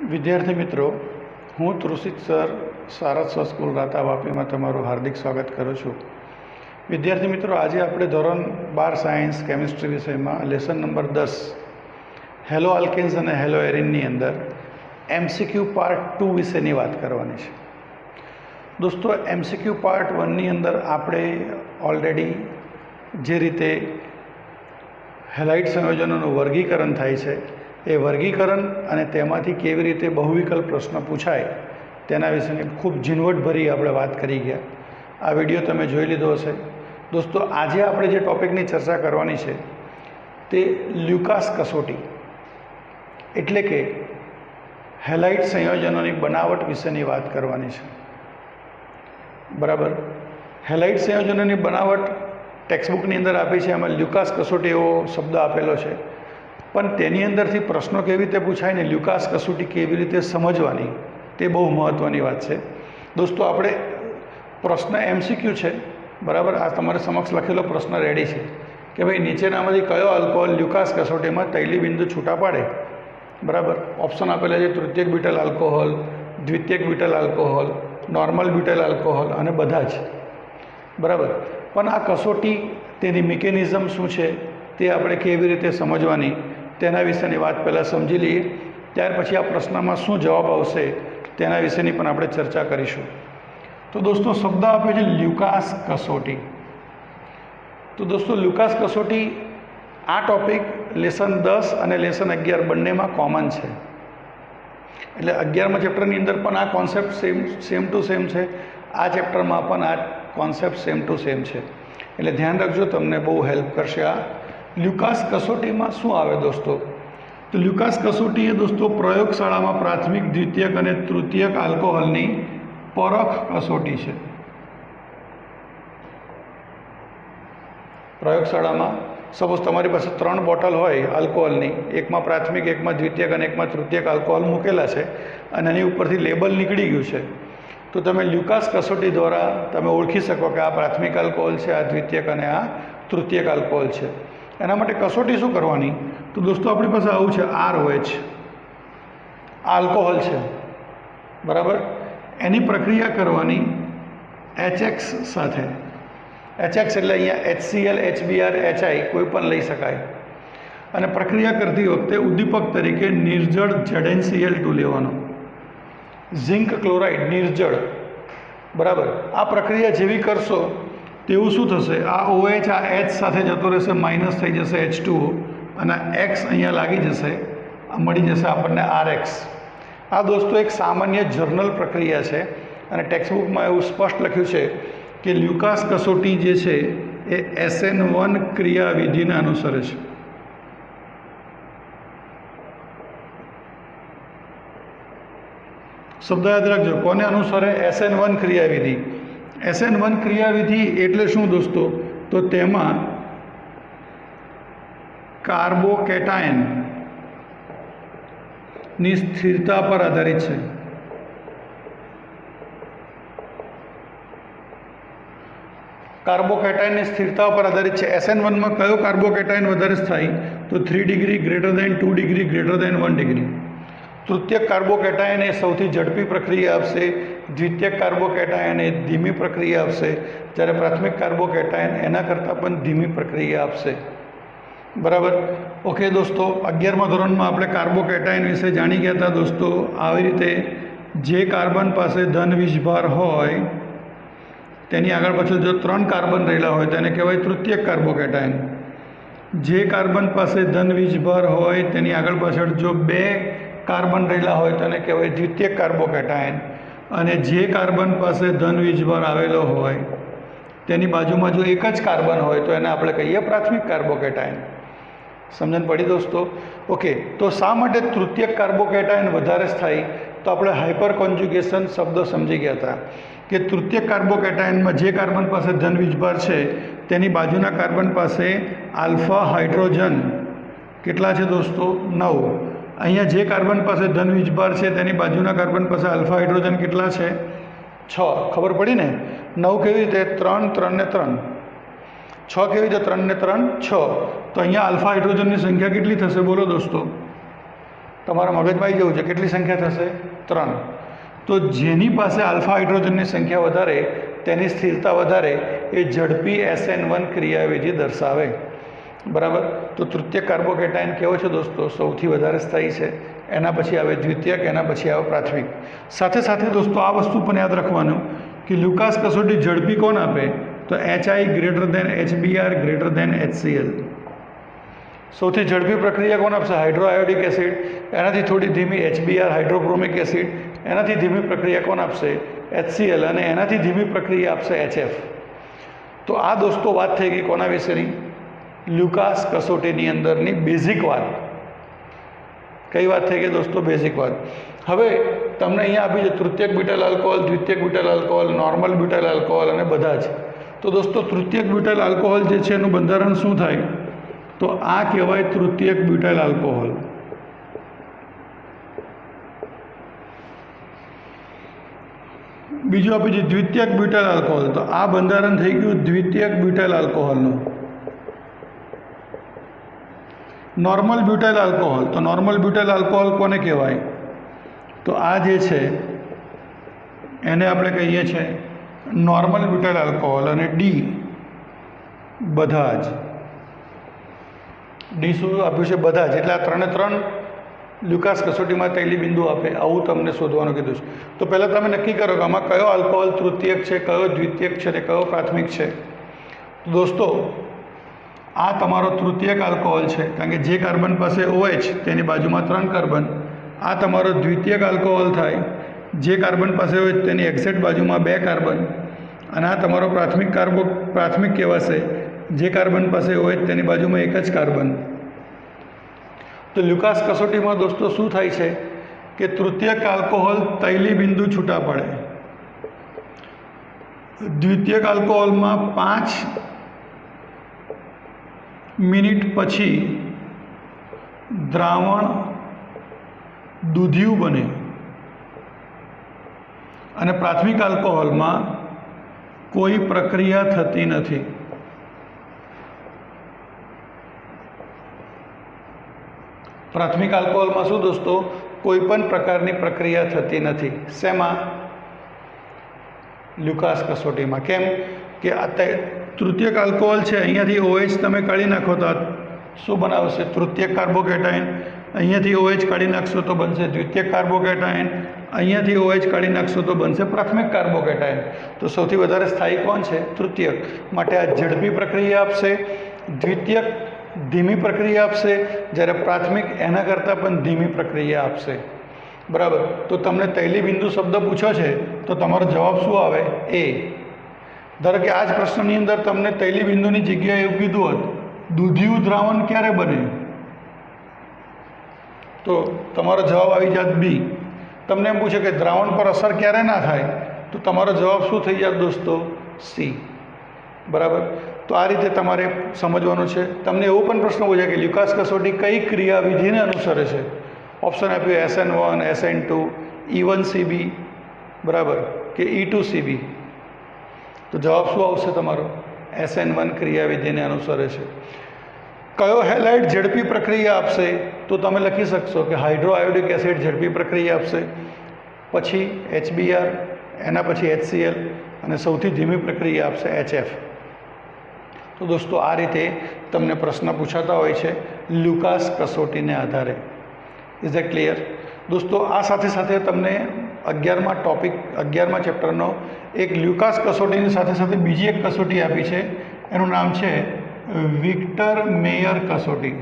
विद्यार्थी मित्रों, हूँ त्रुषित सर सारद स्कूल राता वापी में तमारू हार्दिक स्वागत करूँ छूँ। विद्यार्थी मित्रों, आज આપણે ધોરણ 12 साइंस केमिस्ट्री विषय में लेसन नंबर 10 हेलो अल्केन्स और हेलो एरिन अंदर MCQ पार्ट 2 विषय बात करवानी है। दोस्तों, MCQ पार्ट 1 अंदर आपणे ऑलरेडी जे रीते हेलाइट संयोजनों वर्गीकरण थाय छे ए वर्गीकरण अने तेमांथी केवी रीते बहुविकल्प प्रश्न पूछाय तेना विषयनी खूब झीणवटभरी आपणे वात करी गया। आ विडियो तमे जोई लीधो हशे। दोस्तों, आजे आपणे जे टॉपिकनी चर्चा करवानी छे ते ल्यूकास कसोटी एटले के हेलाइट संयोजनोनी बनावट विषयनी वात करवानी छे। बराबर, हेलाइट संयोजनोनी बनावट टेक्स्टबुकनी अंदर आपी छे, एमां ल्यूकास कसोटी एवो शब्द आपेलो छे, पण तेनी अंदरथी प्रश्नों केवी रीते पूछाय ने ल्यूकास कसोटी केवी रीते समजवानी ते बहु महत्वनी वात छे। दोस्तों, आपणे प्रश्न MCQ छे, बराबर। आ तमारे समक्ष लखेलो प्रश्न रेडी छे कि भाई नीचेनामांथी कयो अल्कोहोल ल्यूकास कसोटीमां तैलीबिंदु छूटा पाड़े। बराबर, ऑप्शन आपेला छे तृतीयक ब्यूटाइल अल्कोहोल, द्वितीयक butyl alcohol, normal butyl alcohol अने बधा ज। बराबर, पण आ कसोटी तेनी मिकेनिઝમ शुं छे ते आपणे केवी रीते समजवानी तेना विशेनी वात पहेला समजी लईए, त्यार पछी आ प्रश्नमां शुं जवाब आवशे तेना विशेनी पण आपणे चर्चा करीशुं। तो दोस्तों, शब्द आपे छे ल्यूकास कसोटी। तो दोस्तों, ल्यूकास कसोटी आ टॉपिक लेसन 10 અને લેસન 11 બંનેમાં કોમન છે। એટલે 11મા ચેપ્ટરની અંદર પણ આ કોન્સેપ્ટ સેમ ટુ સેમ છે, આ ચેપ્ટરમાં પણ આ કોન્સેપ્ટ સેમ ટુ સેમ છે। એટલે ધ્યાન રાખજો, તમને બહુ હેલ્પ કરશે આ। લ્યુકાસ कसोटीમાં શું આવે दोस्तों? तो લ્યુકાસ कसोटी એ दोस्तों પ્રયોગશાળામાં પ્રાથમિક, દ્વિતીયક અને તૃતીયક આલ્કોહોલની પરખ कसोटी છે। પ્રયોગશાળામાં સપોઝ તમારી પાસે 3 બોટલ હોય આલ્કોહોલની, એકમાં પ્રાથમિક, એકમાં દ્વિતીયક અને એકમાં તૃતીયક આલ્કોહોલ મૂકેલા છે અને એની ઉપરથી લેબલ નીકળી ગયું છે, તો તમે લ્યુકાસ कसोटी દ્વારા તમે ઓળખી શકો કે આ પ્રાથમિક આલ્કોહોલ છે, આ દ્વિતીયક અને આ તૃતીયક આલ્કોહોલ છે। એના માટે कसोटी શું કરવાની? તો દોસ્તો, આપણી પાસે આવું છે ROH, આ આલ્કોહોલ છે, બરાબર। એની પ્રક્રિયા કરવાની HX સાથે। HX એટલે અહીંયા HCl, HBr, HI કોઈ પણ લઈ શકાય। અને પ્રક્રિયા કરતી વખતે ઉદ્દીપક તરીકે નિર્જળ ZnCl2 લેવાનો, ઝિંક ક્લોરાઇડ નિર્જળ। બરાબર, આ પ્રક્રિયા જેવી કરશો તેવું શું થશે? આ OH આ H સાથે જતો રહેશે, માઇનસ થઈ જશે H2O અને X અહીંયા લાગી જશે, મળી જશે આપણને RX। આ દોસ્તો એક સામાન્ય જર્નલ પ્રક્રિયા છે અને ટેક્સ્ટબુકમાં એવું સ્પષ્ટ લખ્યું છે કે લ્યુકાસ कसोटी જે છે એ SN1 ક્રિયાવિધિને અનુસરે છે। શબ્દ યાદ રાખજો, કોને અનુસરે? SN1 ક્રિયાવિધિ। SN1 ક્રિયાવિધિ એટલે શું દોસ્તો? તો તેમાં કાર્બોકેટાયનની સ્થિરતા પર આધારિત છે। કાર્બોકેટાયનની સ્થિરતા પર આધારિત છે। SN1 માં કયો કાર્બોકેટાયન વધારે થાય? તો 3 degree greater than 2 degree greater than 1 degree. તૃતીયક કાર્બોકેટાયન એ સૌથી ઝડપી પ્રક્રિયા આપશે, દ્વિતીયક કાર્બોકેટાયન એ ધીમી પ્રક્રિયા આપશે, જ્યારે પ્રાથમિક કાર્બોકેટાયન એના કરતાં પણ ધીમી પ્રક્રિયા આપશે। બરાબર, ઓકે દોસ્તો, 11મા ધોરણમાં આપણે કાર્બોકેટાયન વિશે જાણી ગયા હતા દોસ્તો। આવી રીતે જે કાર્બન પાસે ધન વીજભાર હોય તેની આગળ પાછળ જો 3 કાર્બન રહેલા હોય તેને કહેવાય તૃતીયક કાર્બોકેટાયન। જે કાર્બન પાસે ધન વીજભાર હોય તેની આગળ પાછળ જો 2 કાર્બન રહેલા હોય તેને કહેવાય દ્વિતીયક કાર્બોકેટાયન। અને જે કાર્બન પાસે ધન વીજભાર આવેલો હોય તેની બાજુમાં જો એક જ કાર્બન હોય તો એને આપણે કહીએ પ્રાથમિક કાર્બોકેટાયન। સમજણ પડી દોસ્તો? ઓકે, તો શા માટે તૃતીયક કાર્બોકેટાયન વધારે થાય? તો આપણે હાઇપર કોન્જ્યુગેશન શબ્દ સમજી ગયા હતા કે તૃતીયક કાર્બોકેટાયનમાં જે કાર્બન પાસે ધન વીજભાર છે તેની બાજુના કાર્બન પાસે આલ્ફા હાઇડ્રોજન કેટલા છે દોસ્તો? 9। અહીંયા જે કાર્બન પાસે ધન વીજભાર છે તેની બાજુના કાર્બન પાસે આલ્ફા હાઇડ્રોજન કેટલા છે? 6। ખબર પડી ને? 9 કેવી રીતે? 3, 3 ને 3, 6 કેવી રીતે? 3 ને 3 6। તો અહીંયા આલ્ફા હાઇડ્રોજનની સંખ્યા કેટલી થશે? બોલો દોસ્તો? તમારા મગજમાં આવી જવું છે કેટલી સંખ્યા થશે 3. તો જેની પાસે આલ્ફા હાઇડ્રોજનની સંખ્યા વધારે તેની સ્થિરતા વધારે એ ઝડપી SN1 ક્રિયાવિધિ દર્શાવે. બરાબર. તો તૃતીયક કાર્બોકેટાયન કેવો છે દોસ્તો? સૌથી વધારે સ્થાયી છે. એના પછી આવે દ્વિતીયક, એના પછી આવે પ્રાથમિક. સાથે સાથે દોસ્તો આ વસ્તુ પણ યાદ રાખવાનું કે લ્યુકાસ કસોટી ઝડપી કોણ આપે? તો HI > HBr > HCl. સૌથી ઝડપી પ્રક્રિયા કોણ આપશે? હાઇડ્રોઆયોડિક એસિડ. એનાથી થોડી ધીમી HBr હાઇડ્રોબ્રોમિક એસિડ. એનાથી ધીમી પ્રક્રિયા કોણ આપશે? HCl. અને એનાથી ધીમી પ્રક્રિયા આપશે HF. તો આ દોસ્તો વાત થઈ ગઈ કોના વિશેની? લ્યુકાસ કસોટીની અંદરની બેઝિક વાત. કઈ વાત થઈ ગઈ દોસ્તો? બેઝિક વાત. હવે તમને અહીંયા આપી છે તૃતીયક બ્યુટાઇલ આલ્કોહોલ, દ્વિતીયક butyl alcohol, normal butyl alcohol અને બધા જ. તો દોસ્તો તૃતીયક બ્યુટાઇલ આલ્કોહોલ જે છે એનું બંધારણ શું થાય? તો આ કહેવાય તૃતીયક બ્યુટાઇલ આલ્કોહોલ. બીજું આપી છે દ્વિતીયક બ્યુટાઇલ આલ્કોહોલ. તો આ બંધારણ થઈ ગયું દ્વિતીયક બ્યુટાઇલ આલ્કોહોલનું. Normal butyl alcohol. તો નોર્મલ બ્યુટાઇલ આલ્કોહોલ કોને કહેવાય? તો આ જે છે એને આપણે કહીએ છીએ નોર્મલ બ્યુટાઇલ આલ્કોહોલ. અને ડી બધા જ. ડી શું આપ્યું છે? બધા જ. એટલે આ 3 લ્યુકાસ કસોટીમાં તૈલી બિંદુ આપે. આવું તમને શોધવાનું કીધું છે. તો પહેલાં તમે નક્કી કરો કે આમાં કયો આલ્કોહોલ તૃતીયક છે, કયો દ્વિતીયક છે અને કયો પ્રાથમિક છે. તો દોસ્તો આ તમારો તૃતીયક આલ્કોહોલ છે, કારણ કે જે કાર્બન પાસે OH તેની બાજુમાં 3 કાર્બન. આ તમારો દ્વિતીયક આલ્કોહોલ થાય, જે કાર્બન પાસે OH તેની એક્ઝેક્ટ બાજુમાં 2 કાર્બન. અને આ તમારો પ્રાથમિક કહેવાશે, જે કાર્બન પાસે OH તેની બાજુમાં 1 જ કાર્બન. તો લ્યુકાસ કસોટીમાં દોસ્તો શું થાય છે કે તૃતીયક આલ્કોહોલ તૈલી બિંદુ છૂટા પડે. દ્વિતીયક આલ્કોહોલમાં 5 મિનિટ પછી દ્રાવણ દૂધિયું બને અને પ્રાથમિક આલ્કોહોલમાં કોઈ પ્રક્રિયા થતી નથી. પ્રાથમિક આલ્કોહોલમાં શું દોસ્તો? કોઈ પણ પ્રકારની પ્રક્રિયા થતી નથી. શેમાં? લ્યુકાસ કસોટીમાં. કેમ કે આ તૃતીયક આલ્કોહોલ છે, અહીંયાથી OH તમે કાઢી નાખો તો શું બનાવશે? તૃતીયક કાર્બોકેટાયન. અહીંયાથી OH કાઢી નાખશો તો બનશે દ્વિતીયક કાર્બોકેટાયન. અહીંયાથી OH કાઢી નાખશો તો બનશે પ્રાથમિક કાર્બોકેટાયન. તો સૌથી વધારે સ્થાયી કોણ છે? તૃતીયક. માટે આ ઝડપી પ્રક્રિયા આપશે. દ્વિતીયક ધીમી પ્રક્રિયા આપશે, જ્યારે પ્રાથમિક એના કરતાં પણ ધીમી પ્રક્રિયા આપશે. બરાબર. તો તમને તૈલી બિંદુ શબ્દ પૂછ્યો છે તો તમારો જવાબ શું આવે? એ. ધારો કે આ જ પ્રશ્નની અંદર તમને તૈલી બિંદુની જગ્યાએ એવું કીધું હોત દૂધિયું દ્રાવણ ક્યારે બને, તો તમારો જવાબ આવી જાત બી. તમને એમ પૂછે કે દ્રાવણ પર અસર ક્યારે ના થાય, તો તમારો જવાબ શું થઈ જાત દોસ્તો? સી. બરાબર. તો આ રીતે તમારે સમજવાનું છે. તમને એવો પણ પ્રશ્ન પૂછે કે લ્યુકાસ કસોટી કઈ ક્રિયાવિધિને અનુસરે છે? ઓપ્શન આપ્યું SN1, SN2, E1CB, બરાબર, કે E2CB. તો જવાબ શું આવશે તમારો? SN1 ક્રિયાવિધિને અનુસરે છે. કયો હેલાઇડ ઝડપી પ્રક્રિયા આપશે? તો તમે લખી શકશો કે હાઇડ્રોઆયોડિક એસિડ ઝડપી પ્રક્રિયા આપશે, પછી HBr, એના પછી HCl અને સૌથી ધીમી પ્રક્રિયા આપશે HF. તો દોસ્તો આ રીતે તમને પ્રશ્ન પૂછાતા હોય છે લ્યુકાસ કસોટીને આધારે. Is that clear? દોસ્તો આ સાથે સાથે તમને 11મા ચેપ્ટરનો એક લ્યુકાસ કસોટીની સાથે સાથે બીજી એક કસોટી આપી છે. એનું નામ છે વિક્ટર મેયર કસોટી.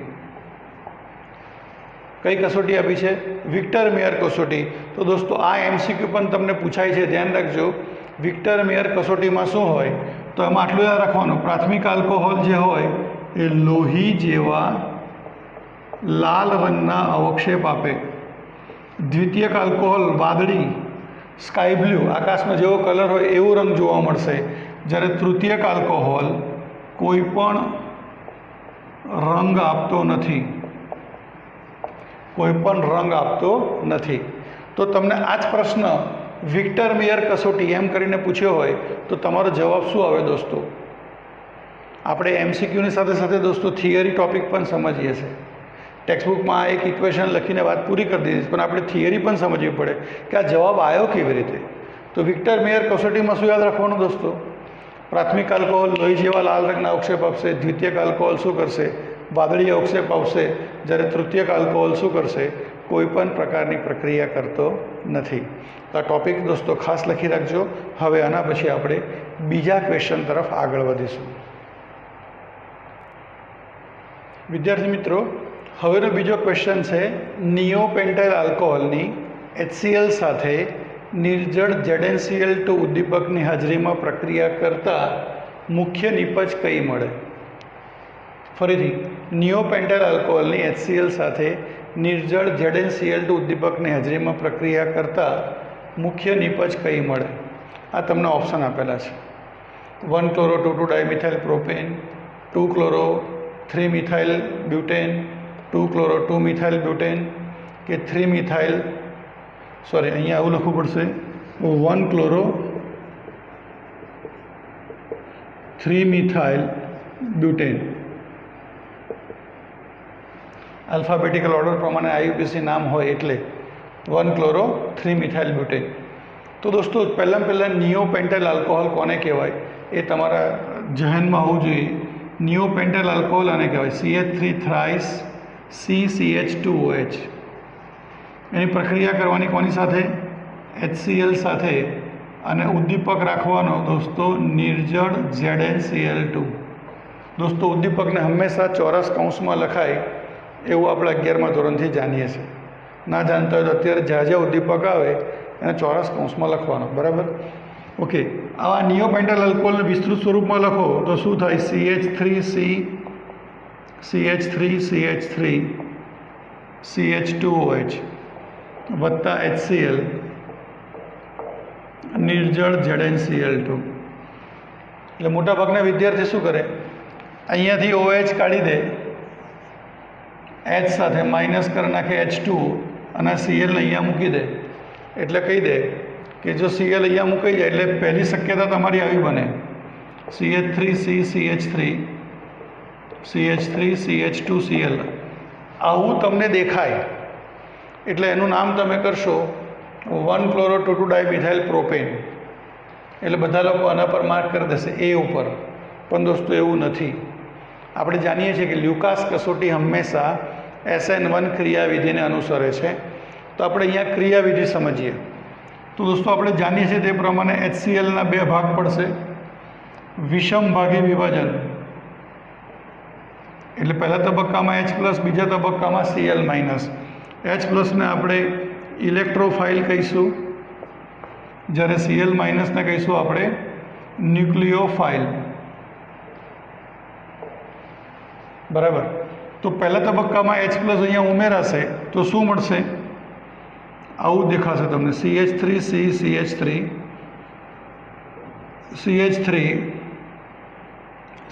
કઈ કસોટી આપી છે? વિક્ટર મેયર કસોટી. તો દોસ્તો આ MCQ પણ તમને પૂછાય છે, ધ્યાન રાખજો. વિક્ટર મેયર કસોટીમાં શું હોય? તો એમાં આટલું યાદ રાખવાનું, પ્રાથમિક આલ્કોહોલ જે હોય એ લોહી જેવા લાલ રંગના અવક્ષેપ આપે. દ્વિતીયક આલ્કોહોલ વાદળી, સ્કાય બ્લુ, આકાશમાં જેવો કલર હોય એવો રંગ જોવા મળશે. જ્યારે તૃતીયક આલ્કોહોલ કોઈ પણ રંગ આપતો નથી. કોઈ પણ રંગ આપતો નથી. તો તમને આ જ પ્રશ્ન વિક્ટર મેયર કસોટી એમ કરીને પૂછ્યો હોય તો તમારો જવાબ શું આવે દોસ્તો? આપણે MCQની સાથે સાથે દોસ્તો થિયરી ટોપિક પણ સમજીએ છીએ. ટેક્સ્ટબુકમાં એક ઇક્વેશન લખીને વાત પૂરી કરી દીધી, પણ આપણે થિયરી પણ સમજવી પડે કે આ જવાબ આવ્યો કેવી રીતે. તો વિક્ટર મેયર કસોટીમાં શું યાદ રાખવાનું દોસ્તો? પ્રાથમિક આલ્કોહોલ લોહી જેવા લાલ રંગના અવક્ષેપ આપશે, દ્વિતીયક આલ્કોહોલ શું કરશે? વાદળીય અવક્ષેપ આવશે, જ્યારે તૃતીયક આલ્કોહોલ શું કરશે? કોઈ પણ પ્રકારની પ્રક્રિયા કરતો નથી. તો આ ટૉપિક દોસ્તો ખાસ લખી રાખજો. હવે આના પછી આપણે બીજા ક્વેશ્ચન તરફ આગળ વધીશું. વિદ્યાર્થી મિત્રો, હવેનો બીજો ક્વેશ્ચન છે નિયોપેન્ટાઇલ આલ્કોહોલની HCl સાથે નિર્જળ ZnCl2 ઉદ્દીપકની હાજરીમાં પ્રક્રિયા કરતા મુખ્ય નિપજ કઈ મળે? ફરીથી, નિયોપેન્ટાઇલ આલ્કોહોલની HCl સાથે નિર્જળ ZnCl2 ઉદ્દીપકની હાજરીમાં પ્રક્રિયા કરતા મુખ્ય નિપજ કઈ મળે? આ તમને ઓપ્શન આપેલા છે: 1-chloro 2,2-dimethyl propane, 2-chloro 3-methyl butane, 2-chloro 2-methyl butane કે 3-methyl, સોરી અહીંયા આવું લખવું પડશે, 1-chloro 3-methyl butane. Alphabetical order પ્રમાણે IUPAC નામ હોય એટલે 1-chloro 3-methyl butane. તો દોસ્તો પહેલાં નિયોપેન્ટાઇલ આલ્કોહોલ કોને કહેવાય એ તમારા જહનમાં હોવું જોઈએ. નિયોપેન્ટાઇલ આલ્કોહોલ આને કહેવાય CH3 thrice CCH2OH. એની પ્રક્રિયા કરવાની કોની સાથે? HCl સાથે, અને ઉદ્દીપક રાખવાનો દોસ્તો નિર્જળ ZnCl2. દોસ્તો ઉદ્દીપકને હંમેશા ચોરસ કૌંસમાં લખાય એવું આપણે 11મા ધોરણથી જાણીએ છીએ. ના જાણતા હોય તો અત્યારે જ્યાં ઉદ્દીપક આવે એને ચોરસ કૌંસમાં લખવાનો, બરાબર? ઓકે, આવા નિયોપેન્ટાઇલ આલ્કોહોલને વિસ્તૃત સ્વરૂપમાં લખો તો શું થાય? CH3 CH2OH વત્તા HCl નિર્જળ ZnCl2. એટલે મોટાભાગના વિદ્યાર્થી શું કરે? અહીંયાથી OH કાઢી દે, H સાથે માઇનસ કરી નાખે H2 અને Cl અહીંયા મૂકી દે. એટલે કહી દે કે જો Cl અહીંયા મૂકાઈ જાય એટલે પહેલી શક્યતા તમારી આવી બને CH3CCH3 આવું તમને દેખાય એટલે એનું નામ તમે કરશો 1-chloro 2,2-dimethyl propane. એટલે બધા લોકો આના પર માર્ક કરી દેશે A ઉપર. પણ દોસ્તો એવું નથી. આપણે જાણીએ છીએ કે લ્યુકાસ કસોટી હંમેશા SN1 ક્રિયાવિધિને અનુસરે છે. તો આપણે અહીંયા ક્રિયાવિધિ સમજીએ. તો દોસ્તો આપણે જાણીએ છીએ તે પ્રમાણે HClના બે ભાગ પડશે. વિષમ ભાગી વિભાજન એટલે પહેલા તબક્કામાં H+, બીજા તબક્કામાં Cl-. H+ ને આપણે ઇલેક્ટ્રોફાઇલ કહીશું, જ્યારે Cl- ને કહીશું આપણે ન્યુક્લિયોફાઇલ. બરાબર? તો પહેલા તબક્કામાં H+ અહીંયા ઉમેરાશે તો શું મળશે? આવું દેખાશે તમને CH3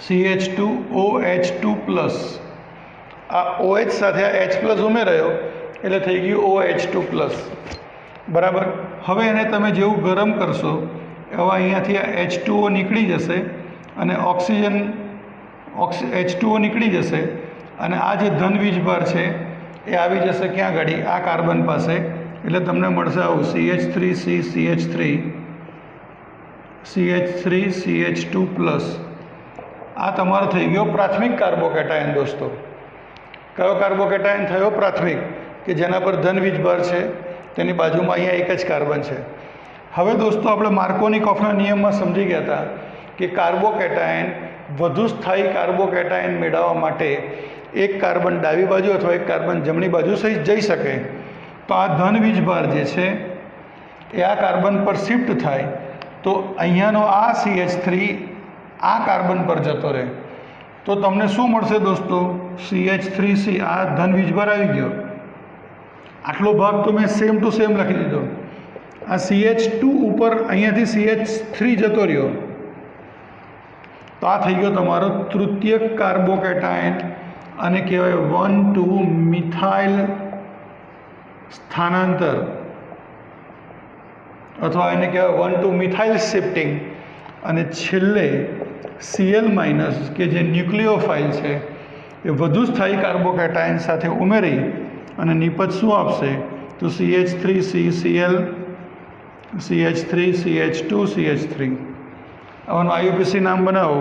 CH2OH2+. આ OH સાથે આ H+ ઉમેરાયો એટલે થઈ ગયું OH2+. બરાબર? હવે એને તમે જેવું ગરમ કરશો એવા અહીંયાથી આ H2O નીકળી જશે અને H2O નીકળી જશે અને આ જે ધન વીજભાર છે એ આવી જશે ક્યાં ગાડી? આ કાર્બન પાસે. એટલે તમને મળશે આવું CH3CH2+. આ તમારો થઈ ગયો પ્રાથમિક કાર્બોકેટાયન. દોસ્તો કયો કાર્બોકેટાયન થયો? પ્રાથમિક, કે જેના પર ધન વીજભાર છે, તેની બાજુમાં અહીંયા એક જ કાર્બન છે. હવે દોસ્તો આપણે માર્કોની-કોફના નિયમમાં સમજી ગયા હતા કે કાર્બોકેટાયન વધુ સ્થાયી કાર્બોકેટાયન મેળવવા માટે એક કાર્બન ડાબી બાજુ અથવા એક કાર્બન જમણી બાજુ સહિત જઈ શકે. તો આ ધન વીજભાર જે છે એ આ કાર્બન પર શિફ્ટ થાય તો અહીંયાનો આ CH3 આ કાર્બન પર જતો રહે તો તમને શું મળશે દોસ્તો? CH3C. આ ધન વીજભાર આવી ગયો. આટલો ભાગ તો મેં સેમ ટુ સેમ લખી દીધો. આ CH2 ઉપર અહીંયાથી CH3 જતો રહ્યો તો આ થઈ ગયો તમારો તૃતીયક કાર્બોકેટાયન અને કહેવાય 1,2-મિથાઇલ સ્થાનાંતર અથવા એને કહેવાય 1,2-મિથાઇલ શિફ્ટિંગ. અને છેલ્લે Cl- કે જે ન્યુક્લિયોફાઇલ છે એ વધુ સ્થાયી કાર્બોકેટાયન સાથે ઉમેરી અને નિપજ શું આપશે? તો CH3CCl CH3CH2CH3. આવાનું IUPAC નામ બનાવો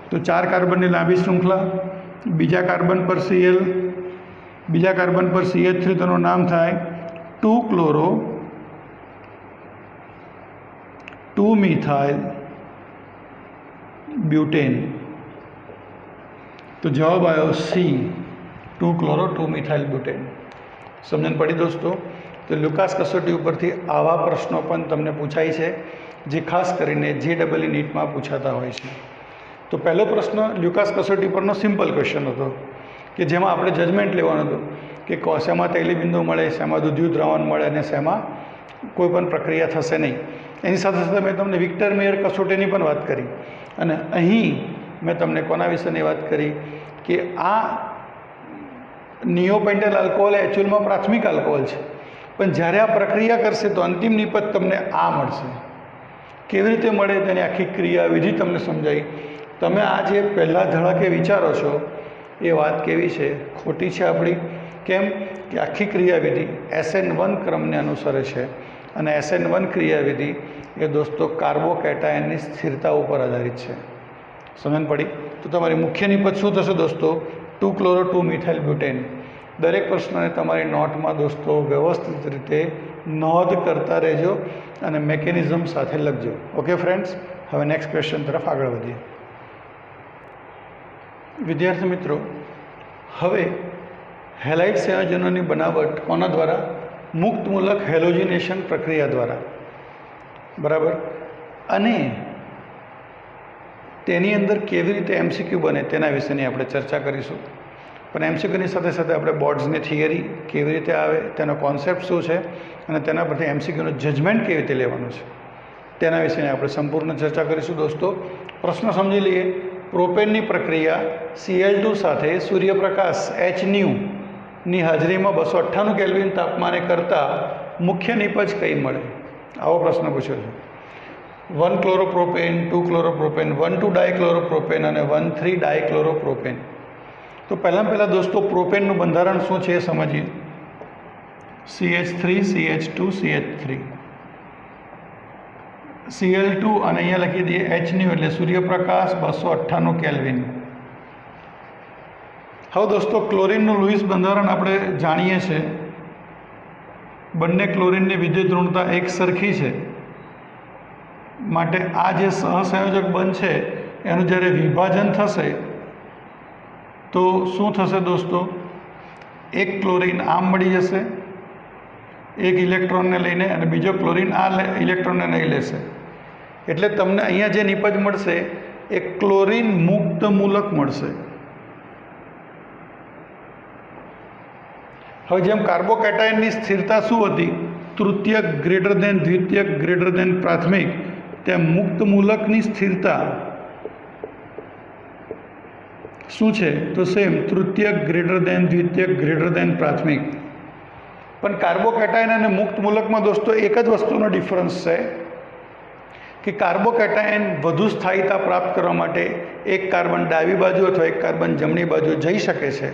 તો 4 કાર્બનની લાંબી શૃંખલા, બીજા કાર્બન પર Cl, બીજા કાર્બન પર CH3, તેનું નામ થાય 2-chloro 2-methyl butane. તો જવાબ આવ્યો C, 2-chloro 2-methyl butane. સમજણ પડી દોસ્તો? તો લુકાસ કસોટી ઉપરથી આવા પ્રશ્નો પણ તમને પૂછાય છે, જે ખાસ કરીને JEE નીટમાં પૂછાતા હોય છે. તો પહેલો પ્રશ્ન લ્યુકાસ કસોટી પરનો સિમ્પલ ક્વેશ્ચન હતો, કે જેમાં આપણે જજમેન્ટ લેવાનું હતું કે શેમાં તૈલી બિંદુ મળે, શેમાં દૂધિયું દ્રાવણ મળે અને શેમાં કોઈ પણ પ્રક્રિયા થશે નહીં. એની સાથે સાથે મેં તમને વિક્ટર મેયર કસોટીની પણ વાત કરી, અને અહીં મેં તમને કોના વિશેની વાત કરી કે આ નિયોપેન્ટેલ આલ્કોહોલ એકચ્યુઅલમાં પ્રાથમિક આલ્કોહોલ છે, પણ જ્યારે આ પ્રક્રિયા કરશે તો અંતિમ નિપજ તમને આ મળશે. કેવી રીતે મળે તેની આખી ક્રિયાવિધિ તમને સમજાવી. તમે આ જે પહેલાં ધડાકે વિચારો છો એ વાત કેવી છે? ખોટી છે આપણી. કેમ કે આખી ક્રિયાવિધિ SN1 ક્રમને અનુસરે છે, અને SN1 ક્રિયાવિધિ એ દોસ્તો કાર્બોકેટાયનની સ્થિરતા ઉપર આધારિત છે. સમજણ પડી? તો તમારી મુખ્ય નિપજ શું થશે દોસ્તો? 2-chloro 2-methyl butane. દરેક પ્રશ્નને તમારી નોટમાં દોસ્તો વ્યવસ્થિત રીતે નોંધ કરતા રહેજો અને મેકેનિઝમ સાથે લખજો. ઓકે ફ્રેન્ડ્સ, હવે નેક્સ્ટ ક્વેશ્ચન તરફ આગળ વધીએ. વિદ્યાર્થી મિત્રો, હવે હેલાઇડ સંયોજનોની બનાવટ કોના દ્વારા? મુક્તમૂલક હેલોજિનેશન પ્રક્રિયા દ્વારા. બરાબર. અને તેની અંદર કેવી રીતે MCQ બને તેના વિશેની આપણે ચર્ચા કરીશું. પણ MCQની સાથે સાથે આપણે બોર્ડ્સની થિયરી કેવી રીતે આવે, તેનો કોન્સેપ્ટ શું છે, અને તેના પરથી MCQનું જજમેન્ટ કેવી રીતે લેવાનું છે તેના વિશેની આપણે સંપૂર્ણ ચર્ચા કરીશું દોસ્તો. પ્રશ્ન સમજી લઈએ. પ્રોપેનની પ્રક્રિયા Cl2 સાથે સૂર્યપ્રકાશ hν ની હાજરીમાં 298 કેલ્વિન તાપમાને કરતાં મુખ્ય નિપજ કઈ મળે? આવો પ્રશ્ન પૂછ્યો છે. 1-chloropropane, 2-chloropropane, 1,2-dichloropropane અને 1,3-dichloropropane. તો પહેલાં દોસ્તો પ્રોપેનનું બંધારણ શું છે એ સમજીએ. CH3CH2CH3 Cl2 અને અહીંયા લખી દઈએ hν એટલે સૂર્યપ્રકાશ 298 કેલ્વિન. હવે દોસ્તો ક્લોરિનનું લુઈસ બંધારણ આપણે જાણીએ છીએ. બંને ક્લોરિનની વિદ્યુત ઋણતા એક સરખી છે, માટે આ જે સહસંયોજક બંધ છે એનું જ્યારે વિભાજન થશે તો શું થશે દોસ્તો? એક ક્લોરિન આમ મળી જશે એક ઇલેક્ટ્રોનને લઈને, અને બીજો ક્લોરિન આ ઇલેક્ટ્રોનને નહીં લેશે. એટલે તમને અહીંયા જે નિપજ મળશે એ ક્લોરિન મુક્ત મૂલક મળશે. હવે જેમ કાર્બોકેટાયનની સ્થિરતા શું હતી? તૃતીયક ગ્રેટર દેન દ્વિતીયક ગ્રેટર દેન પ્રાથમિક, તેમ મુક્ત મૂલકની સ્થિરતા શું છે? તો સેમ તૃતીયક ગ્રેટર દેન દ્વિતીયક ગ્રેટર દેન પ્રાથમિક. પણ કાર્બોકેટાયન અને મુક્ત મૂલકમાં દોસ્તો એક જ વસ્તુનો ડિફરન્સ છે કે કાર્બોકેટાયન વધુ સ્થાયીતા પ્રાપ્ત કરવા માટે એક કાર્બન ડાબી બાજુ અથવા એક કાર્બન જમણી બાજુ જઈ શકે છે.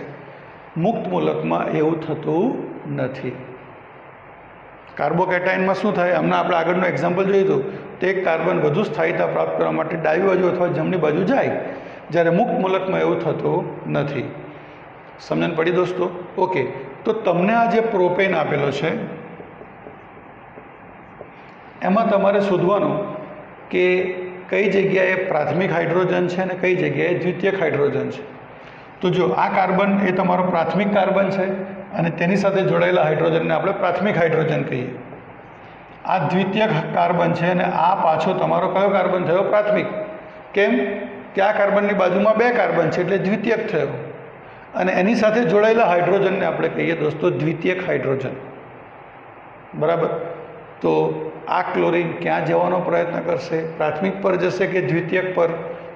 મુક્ત મૂલકમાં એવું થતું નથી. કાર્બોકેટાયનમાં શું થાય? હમણાં આપણે આગળનું એક્ઝામ્પલ જોયું હતું, તો એક કાર્બન વધુ સ્થાયીતા પ્રાપ્ત કરવા માટે ડાબી બાજુ અથવા જમણી બાજુ જાય, જ્યારે મુક્ત મૂલકમાં એવું થતું નથી. સમજણ પડી દોસ્તો? ઓકે. તો તમને આ જે પ્રોપેન આપેલો છે એમાં તમારે શોધવાનું કે કઈ જગ્યાએ પ્રાથમિક હાઇડ્રોજન છે અને કઈ જગ્યાએ દ્વિતીયક હાઇડ્રોજન છે. તો જો આ કાર્બન એ તમારો પ્રાથમિક કાર્બન છે અને તેની સાથે જોડાયેલા હાઇડ્રોજનને આપણે પ્રાથમિક હાઇડ્રોજન કહીએ. આ દ્વિતીયક કાર્બન છે અને આ પાછો તમારો કયો કાર્બન થયો? પ્રાથમિક. કેમ કે આ કાર્બનની બાજુમાં 2 કાર્બન છે એટલે દ્વિતીયક થયો, અને એની સાથે જોડાયેલા હાઇડ્રોજનને આપણે કહીએ દોસ્તો દ્વિતીયક હાઇડ્રોજન. બરાબર. તો આ ક્લોરિન ક્યાં જવાનો પ્રયત્ન કરશે? પ્રાથમિક પર જશે કે દ્વિતીયક પર?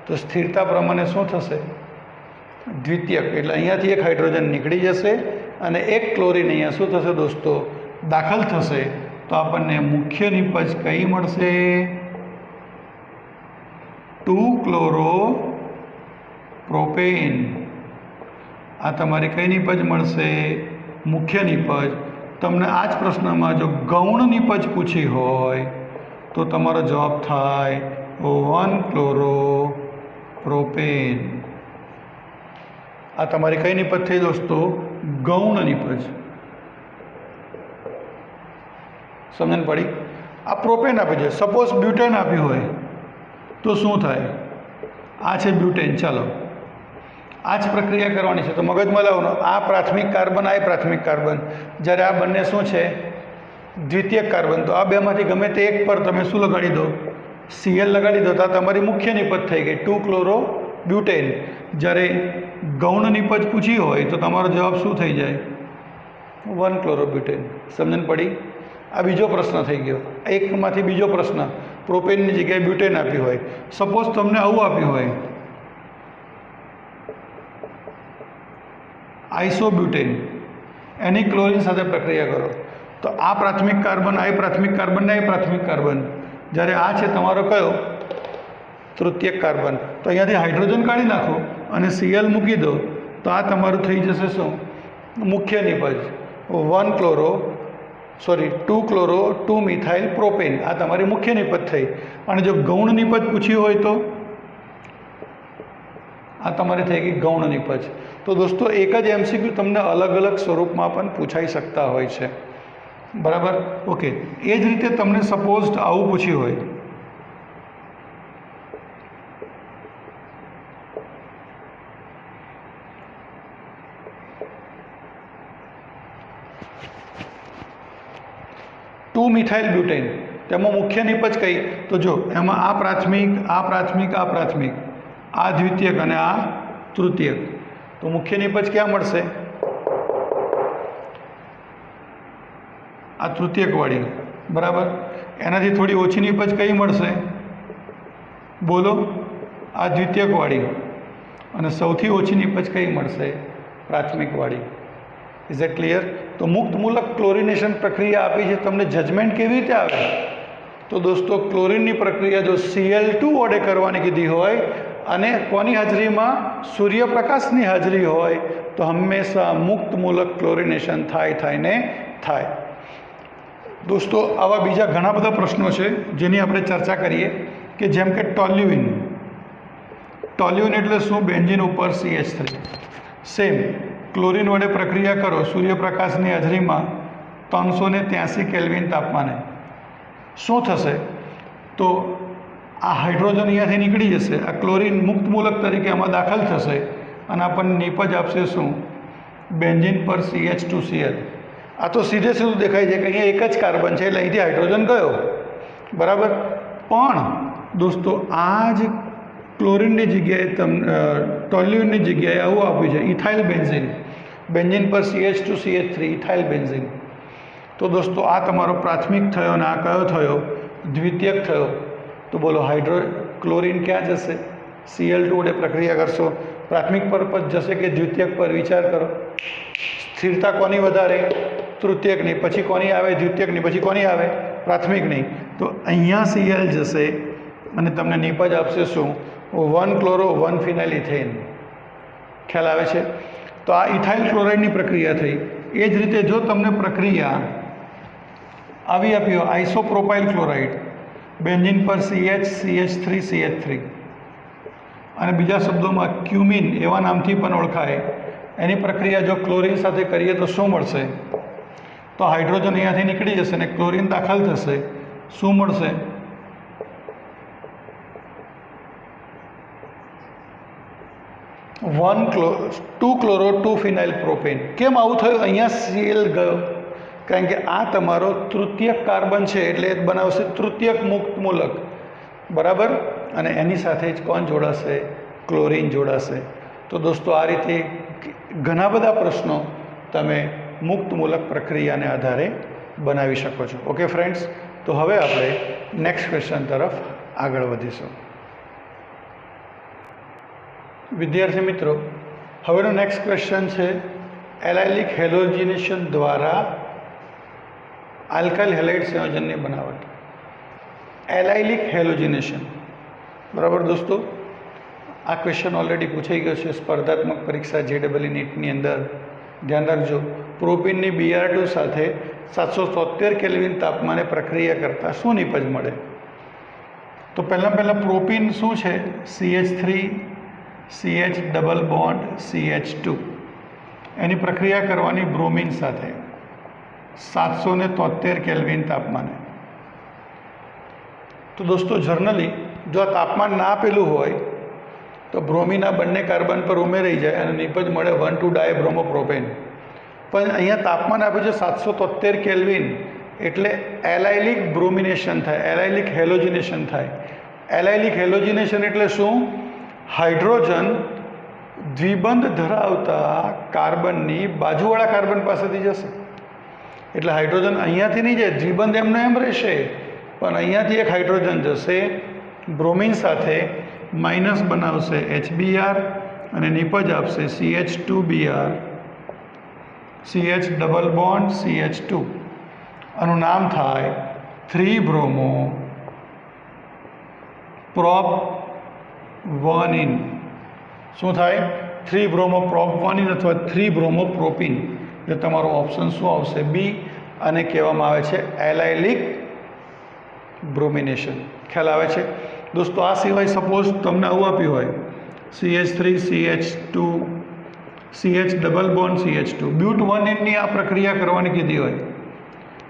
તો સ્થિરતા પ્રમાણે શું થશે? દ્વિતીયક. એટલે અહીંયાથી એક હાઇડ્રોજન નીકળી જશે અને એક ક્લોરિન અહીંયા શું થશે દોસ્તો? દાખલ થશે. તો આપણને મુખ્ય નિપજ કઈ મળશે? 2-chloropropane. आ तमारी कई निपज मळशे? मुख्य निपज। तमने आज प्रश्न में जो गौण निपज पूछी होय तो तमारो जवाब थाय 1-क्लोरो-प्रोपेन। आ तमारी कई निपज थी दोस्तों? गौण निपज। समझन पड़ी? आ प्रोपेन आपी है। सपोज ब्यूटेन आपी होय तो शू थाय? आ छे ब्यूटेन। चलो आज प्रक्रिया करवानी है तो मगज में लावो। आ प्राथमिक कार्बन, आ प्राथमिक कार्बन, जयरे आ बने शू है? द्वितीयक कार्बन। तो आ बे मांथी गमे ते एक पर तमे शू लगाड़ी दो? Cl लगाड़ी दो। तो तमारी मुख्य निपज थई गई 2-क्लोरो-ब्यूटेन। जयरे गौण निपज पूछी होय तो तमारो जवाब शू थई जाय? 1-क्लोरो-ब्यूटेन। समझन पड़ी? आ बीजो प्रश्न थई गयो। एक मांथी बीजो प्रश्न प्रोपेन ની જગ્યાએ ब्यूटेन आपी होय। सपोज तमने आवुं आप्युं होय आइसोब्यूटेन, एनी क्लोरीन साथे प्रक्रिया करो तो आ प्राथमिक कार्बन, आ प्राथमिक कार्बन ने आ प्राथमिक कार्बन, जयरे आ छे तमारो कयो? तृतीयक कार्बन। तो अहींयाथी हाइड्रोजन काढी नाखो अने Cl मूकी दो तो आ तमारुं थई जशे शुं? मुख्य निपज 2-क्लोरो-2-मिथाइल-प्रोपेन। आ तमारी मुख्य निपज थई। अने जो गौण निपज पूछी होय तो आ तमारी थई गई गौण निपज। तो दोस्तों एक ज एमसीक्यू तमने अलग अलग स्वरूप में पण पूछाई सकता होय छे। बराबर? ओके। ए ज रीते तमने सपोज आवुं पूछ्युं होय टू मिथाइल ब्यूटेन, तेमां मुख्य निपज कई? तो जो एमां आ प्राथमिक, आ प्राथमिक, आ प्राथमिक, आ द्वितीयक अने आ तृतीयक। तो मुख्य निपज क्या मळशे? आ तृतीयक वाળી। बराबर? एनाथी थोड़ी ओછી निपज कई मळशे? बोलो? आ द्वितीयक वाળી। अने सौथी ओછી निपज कई मळशे? प्राथमिक वाળી। Is it clear? तो मुक्त मूलक क्लोरिनेशन प्रक्रिया आपी है। तमने जजमेंट केवी रीते आवे? तो दोस्तों क्लोरीन की प्रक्रिया जो Cl2 वडे करवानी कीधी होय अने कोनी हाजरी में? सूर्यप्रकाश की हाजरी होय तो हमेशा मुक्त मूलक क्लोरिनेशन थाय ने थाय। दोस्तों आवा बीजा घणा बधा प्रश्नों है जेनी आपणे चर्चा करीए कि जेम के टोल्युइन। टोल्युइन एटले शुं? बेन्जीन उपर CH3। सेम क्लोरीन वडे प्रक्रिया करो सूर्यप्रकाश की हाजरी में 383 केल्विन तापमाने, शू थशे? तो आ हाइड्रोजन अहींयाथी निकળી जशे। आ क्लोरीन मुक्त मूलक तरीके आमां दाखल थशे अने आपणे निपज आपशे शुं? बेन्जीन पर CH2Cl। आ तो सीधे सीधું देखाय છે કે અહીંયા एक ज कार्बन है એટલે અહીંથી हाइड्रोजन गयो। बराबर? पण दोस्तों आज क्लोरीन की जगह टोल्युइन की जगह आवुं आप्युं छे इथाइल बेन्जीन। बेन्जीन पर CH2CH3 इथाइल बेन्जीन। तो दोस्तों आ तमारो प्राथमिक थयो ने आ कयो थयो? द्वितीयक थयो। तो बोलो क्लोरीन क्या जशे? Cl2 वडे प्रक्रिया करशो प्राथमिक पर जशे कि द्वितीयक पर? विचार करो। स्थिरता कोनी वधारे? तृतीयक नहीं। पछी कोनी आवे? द्वितीयक नहीं। पछी कोनी आवे? प्राथमिक नहीं। तो अहींया Cl जशे अने तमने निपज आपशे शुं? 1-क्लोरो-1-फिनाइल इथेन। ख्याल आवे छे? तो आ इथाइल क्लोराइड की प्रक्रिया थी। ए ज रीते जो तमने प्रक्रिया आवी आपी हो आइसोप्रोपाइल क्लोराइड, बेन्जीन पर CH3CH3 अने बीजा शब्दों में क्यूमिन एवा नामथी पण ओळखाय, एनी प्रक्रिया जो क्लोरीन साथे करीए तो शुं मळशे? तो हाइड्रोजन अहींयाथी निकળી जशे ने क्लोरीन दाखल थशे। शुं मळशे? 2-क्लोरो-2-फिनाइल-प्रोपेन। केम आवुं थयुं? अहींया Cl गयो कारण के आ तमारो तृतीयक कार्बन है एटले बनावशे तृतीयक मुक्त मूलक। बराबर? अने एनी साथे ज कोण जोड़ाशे? क्लोरीन जोड़ाशे। तो दोस्तों आ रीते घणा बधा प्रश्नों तमे मुक्त मूलक प्रक्रिया ने आधारे बनावी शको छो। ओके फ्रेंड्स, तो हवे आपणे नेक्स्ट क्वेश्चन तरफ आगळ वधीशुं। विद्यार्थी मित्रों, हवेनो नेक्स्ट क्वेश्चन है एलाइलिक हेलोजिनेशन द्वारा आल्काइल हेलाइड संयोजन की बनावट। Allylic halogenation. बराबर दोस्तों? આ ક્વેશ્ચન ઓલરેડી પૂછાઈ ગયો છે સ્પર્ધાત્મક પરીક્ષા JEE નીટની અંદર. ધ્યાન રાખજો, પ્રોપીનની Br2 સાથે 773 કેલ્વિન તાપમાને પ્રક્રિયા કરતાં શું નિપજ મળે? તો પહેલાં પ્રોપીન શું છે? CH3 CH double bond CH2, એની પ્રક્રિયા કરવાની બ્રોમિન સાથે 773 કેલ્વિન તાપમાને. તો દોસ્તો જનરલી જો આ તાપમાન ના આપેલું હોય તો બ્રોમિન આ બંને કાર્બન પર ઉમેરાઈ જાય અને નિપજ મળે 1,2-ડાયબ્રોમોપ્રોપેન. પણ અહીંયા તાપમાન આપ્યું છે 773 કેલ્વિન, એટલે એલાઇલિક બ્રોમિનેશન થાય, એલાઇલિક હેલોજિનેશન થાય. એલાઇલિક હેલોજિનેશન એટલે શું? હાઇડ્રોજન દ્વિબંધ ધરાવતા કાર્બનની બાજુવાળા કાર્બન પાસેથી જશે. એટલે હાઇડ્રોજન અહીંયાથી નહીં જાય, દ્વિબંધ એમને એમ રહેશે, પણ અહીંયાથી એક હાઇડ્રોજન જશે બ્રોમિન સાથે, માઇનસ બનાવશે HBr અને નિપજ આપશે CH2Br CH double bond CH2. આનું નામ થાય 3-બ્રોમો પ્રોપ 1-ઇન. શું થાય? 3-બ્રોમો પ્રોપ 1-ઇન અથવા 3-બ્રોમો પ્રોપીન. એટલે તમારો ઓપ્શન શું આવશે? બી. અને કહેવામાં આવે છે એલાઇલિક બ્રોમિનેશન. ખ્યાલ આવે છે દોસ્તો? આ સિવાય સપોઝ તમને આવું આપ્યું હોય CH3 CH2 CH double bond CH2, બ્યુટ 1-ઇનની આ પ્રક્રિયા કરવાની કીધી હોય,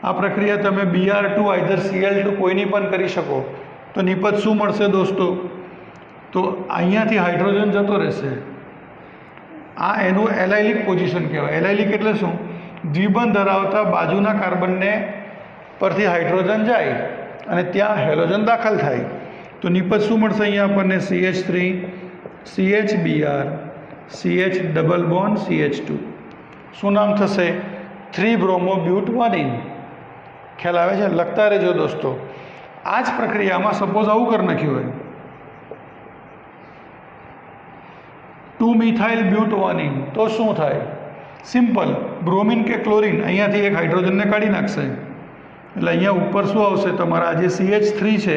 આ પ્રક્રિયા તમે Br2 આઈધર Cl2 કોઈની પણ કરી શકો, તો નિપજ શું મળશે દોસ્તો? તો અહીંયાથી હાઇડ્રોજન જતો રહેશે. આ એનું એલાઇલિક પોઝિશન કહેવાય. એલાઇલિક એટલે શું? દ્વિબંધ ધરાવતા બાજુના કાર્બનને પરથી હાઇડ્રોજન જાય અને ત્યાં હેલોજન દાખલ થાય. તો નિપજ શું મળશે અહીંયા આપણને? CH3 CHBr CH double bond CH2. શું નામ થશે? 3-બ્રોમો બ્યુટ 1-ઇન. ખ્યાલ આવે છે? લખતા રહેજો દોસ્તો. આ જ પ્રક્રિયામાં સપોઝ આવું કરી નાખ્યું હોય 2-મિથાઇલ બ્યુટ 1-ઇન, તો શું થાય? સિમ્પલ, બ્રોમિન કે ક્લોરિન અહીંયાથી એક હાઇડ્રોજનને કાઢી નાખશે, એટલે અહીંયા ઉપર શું આવશે? તમારા જે CH3 છે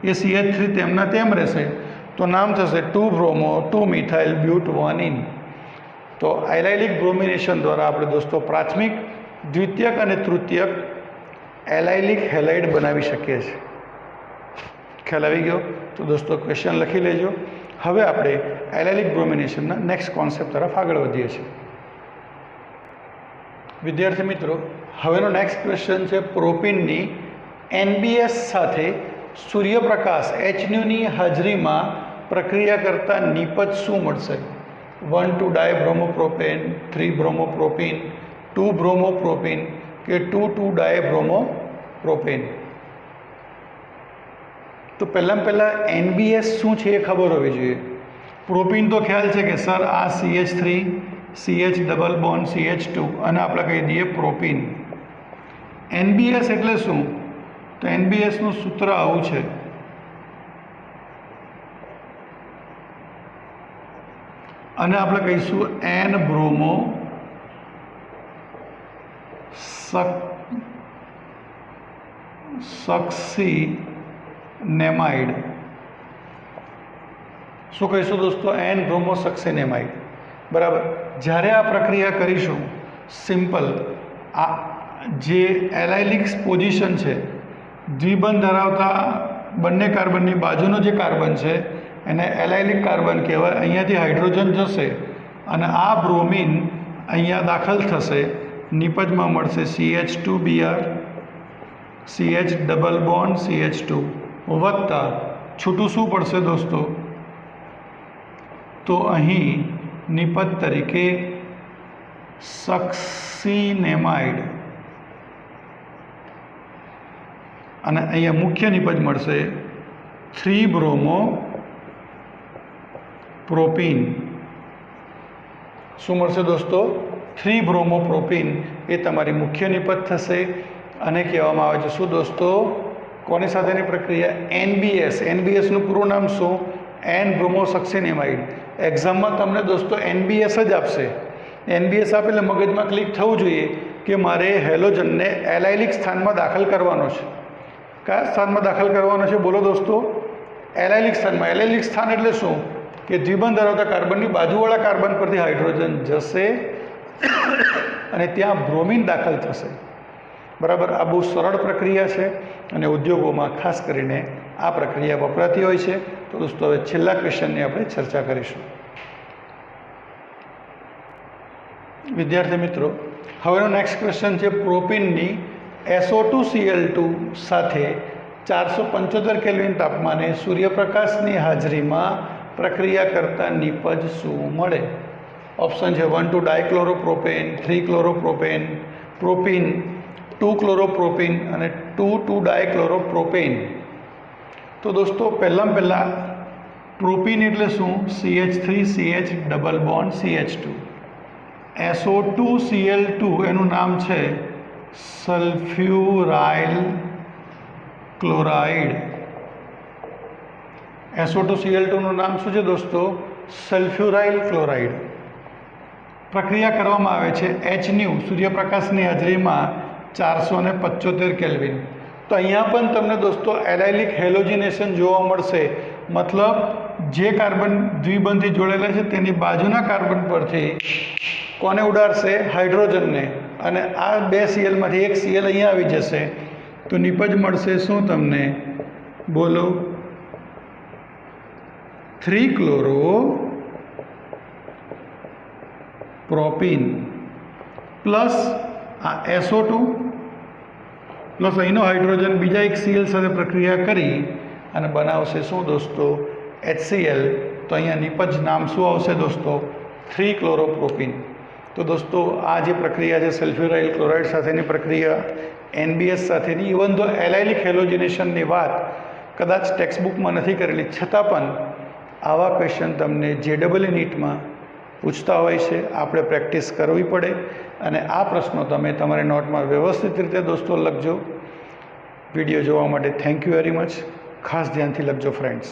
એ CH3 તેમના તેમ રહેશે, તો નામ થશે 2-બ્રોમો 2-મિથાઇલ બ્યુટ 1-ઇન. તો એલાઇલિક બ્રોમિનેશન દ્વારા આપણે દોસ્તો પ્રાથમિક, દ્વિતીયક અને તૃતીયક એલાઇલિક હેલાઇડ બનાવી શકીએ છીએ. ખ્યાલ આવી ગયો? તો દોસ્તો ક્વેશ્ચન લખી લેજો. હવે આપણે એલાઇલિક બ્રોમિનેશનના નેક્સ્ટ કોન્સેપ્ટ તરફ આગળ વધીએ છીએ. વિદ્યાર્થી મિત્રો, હવેનો નેક્સ્ટ ક્વેશ્ચન છે પ્રોપીનની NBS સાથે સૂર્યપ્રકાશ HNUની હાજરીમાં પ્રક્રિયા કરતા નિપજ શું મળશે? 1,2-ડાયબ્રોમોપ્રોપેન, 3-બ્રોમોપ્રોપીન, 2-બ્રોમોપ્રોપીન કે 2,2-ડાયબ્રોમોપ્રોપેન. તો પહેલાં NBS શું છે એ ખબર હોવી જોઈએ. પ્રોપીન તો ખ્યાલ છે કે સર આ CH3 CH double bond CH2 અને આપણે કહી દઈએ પ્રોપીન. NBS એટલે શું? તો NBSનું સૂત્ર આવું છે, અને આપણે કહીશું N-બ્રોમો સક્સીનેમાઇડ. શું કહીશું દોસ્તો? N-બ્રોમો સક્સીનેમાઇડ. બરાબર. જ્યારે આ પ્રક્રિયા કરીશું, સિમ્પલ, આ જે એલાઇલિક પોઝિશન છે, દ્વિબંધ ધરાવતા બંને કાર્બનની બાજુનો જે કાર્બન છે એને એલાઇલિક કાર્બન કહેવાય. અહીંયાથી હાઇડ્રોજન જશે અને આ બ્રોમિન અહીંયા દાખલ થશે, નિપજમાં મળશે CH2Br CH double bond CH2 વત્તા છૂટું શું પડશે દોસ્તો? તો અહીં નિપજ તરીકે સક્સીનેમાઇડ, અને અહીંયા મુખ્ય નિપજ મળશે 3-બ્રોમો પ્રોપીન. શું મળશે દોસ્તો? 3-બ્રોમો પ્રોપીન એ તમારી મુખ્ય નિપજ થશે. અને કહેવામાં આવે છે શું દોસ્તો? કોની સાથેની પ્રક્રિયા? NBS. NBSનું પૂરું નામ શું? N-બ્રોમો સક્સીનેમાઇડ. એક્ઝામમાં તમને દોસ્તો NBS જ આપશે. NBS આપે એટલે મગજમાં ક્લિક થવું જોઈએ કે મારે હેલોજનને એલાઇલિક સ્થાનમાં દાખલ કરવાનો છે. કયા સ્થાનમાં દાખલ કરવાનો છે બોલો દોસ્તો? એલાઇલિક સ્થાનમાં. એલાઇલિક સ્થાન એટલે શું? કે દ્વિબંધ ધરાવતા કાર્બનની બાજુવાળા કાર્બન પરથી હાઇડ્રોજન જશે અને ત્યાં બ્રોમિન દાખલ થશે, બરાબર. આ બહુ સરળ પ્રક્રિયા છે અને ઉદ્યોગોમાં ખાસ કરીને આ પ્રક્રિયા વપરાતી હોય છે. તો દોસ્તો હવે છેલ્લા ક્વેશ્ચનની આપણે ચર્ચા કરીશું. વિદ્યાર્થી મિત્રો, હવેનો નેક્સ્ટ ક્વેશ્ચન છે પ્રોપીનની SO2Cl2 સાથે 475 કેલ્વિન તાપમાને સૂર્યપ્રકાશની હાજરીમાં પ્રક્રિયા કરતા નિપજ શું મળે? ઓપ્શન છે 1 ડાયક્લોરોપ્રોપેન, 3 ક્લોરોપ્રોપેન, પ્રોપીન, 2 ક્લોરોપ્રોપીન અને 2 ડાયક્લોરોપ્રોપેન. તો દોસ્તો પહેલાં પ્રોપીન એટલે શું? CH3CH double bond CH2. SO2Cl2 એનું નામ છે સલ્ફ્યુરાઇલ ક્લોરાઇડ. SO2Cl2 નું નામ શું છે દોસ્તો? સલ્ફ્યુરાઇલ ક્લોરાઇડ. પ્રક્રિયા કરવામાં આવે છે HNU સૂર્યપ્રકાશની હાજરીમાં 475 કેલ્વિન. તો અહીંયા પણ તમને દોસ્તો એલાઇલિક હેલોજિનેશન જોવા મળશે. મતલબ જે કાર્બન દ્વિબંધી જોડેલા છે તેની બાજુના કાર્બન પરથી કોને ઉડાડશે? હાઇડ્રોજનને. અને આ 2 Clમાંથી એક Cl અહીંયા આવી જશે તો નિપજ મળશે શું તમને? બોલો. 3 ક્લોરોપ્રોપીન પ્લસ આ SO2 પ્લસ અહીંનો હાઇડ્રોજન બીજા એક Cl સાથે પ્રક્રિયા કરી અને બનાવશે શું દોસ્તો? HCl. તો અહીંયા નિપજ નામ શું આવશે દોસ્તો? 3 ક્લોરોપ્રોપીન. તો દોસ્તો આ જે પ્રક્રિયા છે સલ્ફ્યુરાઇલ ક્લોરાઇડ સાથેની પ્રક્રિયા, NBS સાથેની, ઇવન તો એલાઇલિક હેલોજિનેશનની વાત કદાચ ટેક્સ્ટબુકમાં નથી કરેલી, છતાં પણ આવા ક્વેશ્ચન તમને JEE નીટમાં પૂછતા હોય છે. આપણે પ્રેક્ટિસ કરવી પડે અને આ પ્રશ્નો તમે તમારી નોટમાં વ્યવસ્થિત રીતે દોસ્તો લખજો. વિડીયો જોવા માટે થેન્ક યુ વેરી મચ. ખાસ ધ્યાનથી લખજો ફ્રેન્ડ્સ.